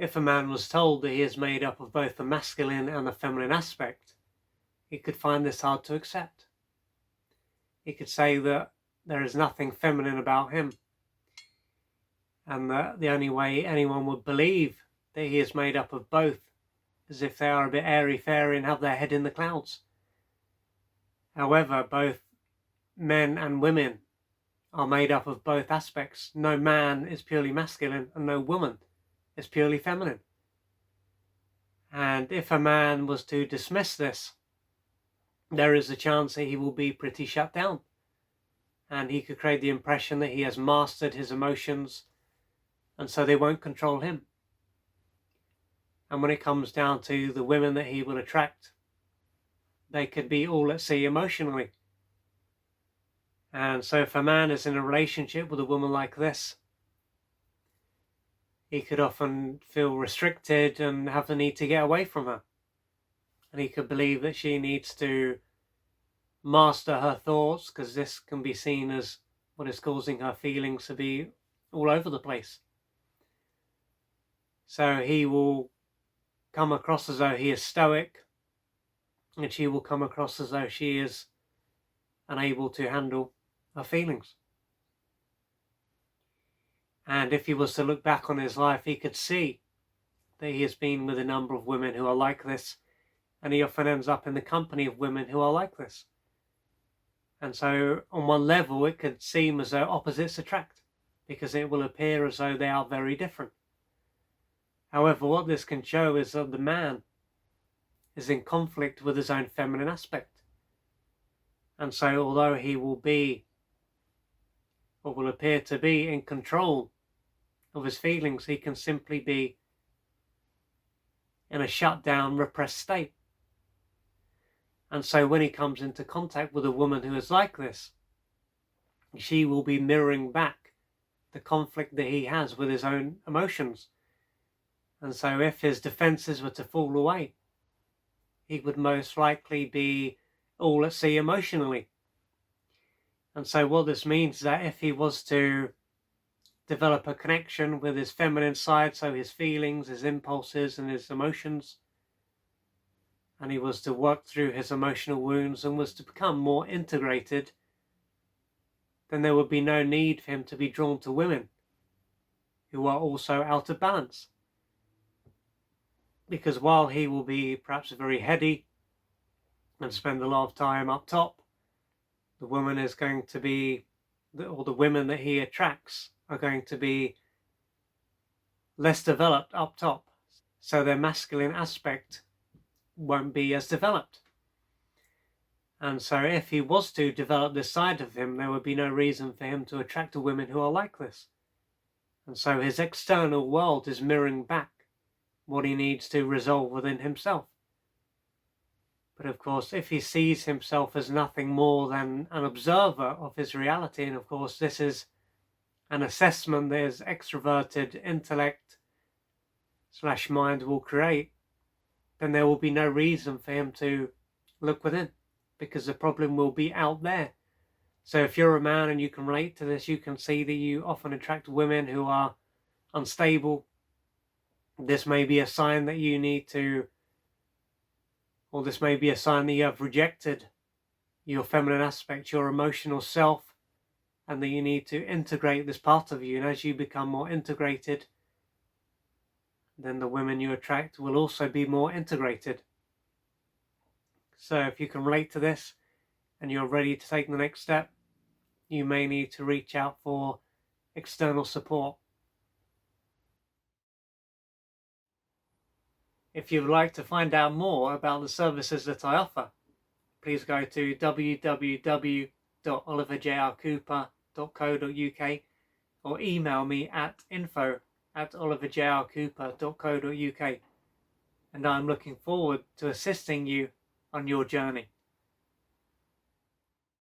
if a man was told that he is made up of both the masculine and the feminine aspect, he could find this hard to accept. He could say that there is nothing feminine about him, and that the only way anyone would believe that he is made up of both is if they are a bit airy-fairy and have their head in the clouds. However, both men and women are made up of both aspects. No man is purely masculine and no woman is purely feminine. And if a man was to dismiss this, there is a chance that he will be pretty shut down, and he could create the impression that he has mastered his emotions, and so they won't control him. And when it comes down to the women that he will attract, they could be all at sea emotionally. And so if a man is in a relationship with a woman like this, he could often feel restricted and have the need to get away from her. And he could believe that she needs to master her thoughts, because this can be seen as what is causing her feelings to be all over the place. So he will come across as though he is stoic, and she will come across as though she is unable to handle her feelings. And if he was to look back on his life, he could see that he has been with a number of women who are like this, and he often ends up in the company of women who are like this. And so on one level, it could seem as though opposites attract, because it will appear as though they are very different. However, what this can show is that the man is in conflict with his own feminine aspect. And so although he will be, or will appear to be, in control of his feelings, he can simply be in a shut down, repressed state. And so when he comes into contact with a woman who is like this, she will be mirroring back the conflict that he has with his own emotions. And so if his defenses were to fall away, he would most likely be all at sea emotionally. And so what this means is that if he was to develop a connection with his feminine side, so his feelings, his impulses and his emotions, and he was to work through his emotional wounds and was to become more integrated, then there would be no need for him to be drawn to women who are also out of balance. Because while he will be perhaps very heady and spend a lot of time up top, the woman is going to be, or the women that he attracts are going to be less developed up top. So their masculine aspect won't be as developed. And so if he was to develop this side of him, there would be no reason for him to attract to women who are like this. And so his external world is mirroring back what he needs to resolve within himself. But of course, if he sees himself as nothing more than an observer of his reality, and of course this is an assessment that his extroverted intellect / mind will create, then there will be no reason for him to look within, because the problem will be out there. So if you're a man and you can relate to this, you can see that you often attract women who are unstable. This may be a sign that you need to, or this may be a sign that you have rejected your feminine aspect, your emotional self, and that you need to integrate this part of you. And as you become more integrated, then the women you attract will also be more integrated. So if you can relate to this and you're ready to take the next step, you may need to reach out for external support. If you'd like to find out more about the services that I offer, please go to www.oliverjrcooper.co.uk or email me at info@oliverjrcooper.co.uk, and I'm looking forward to assisting you on your journey.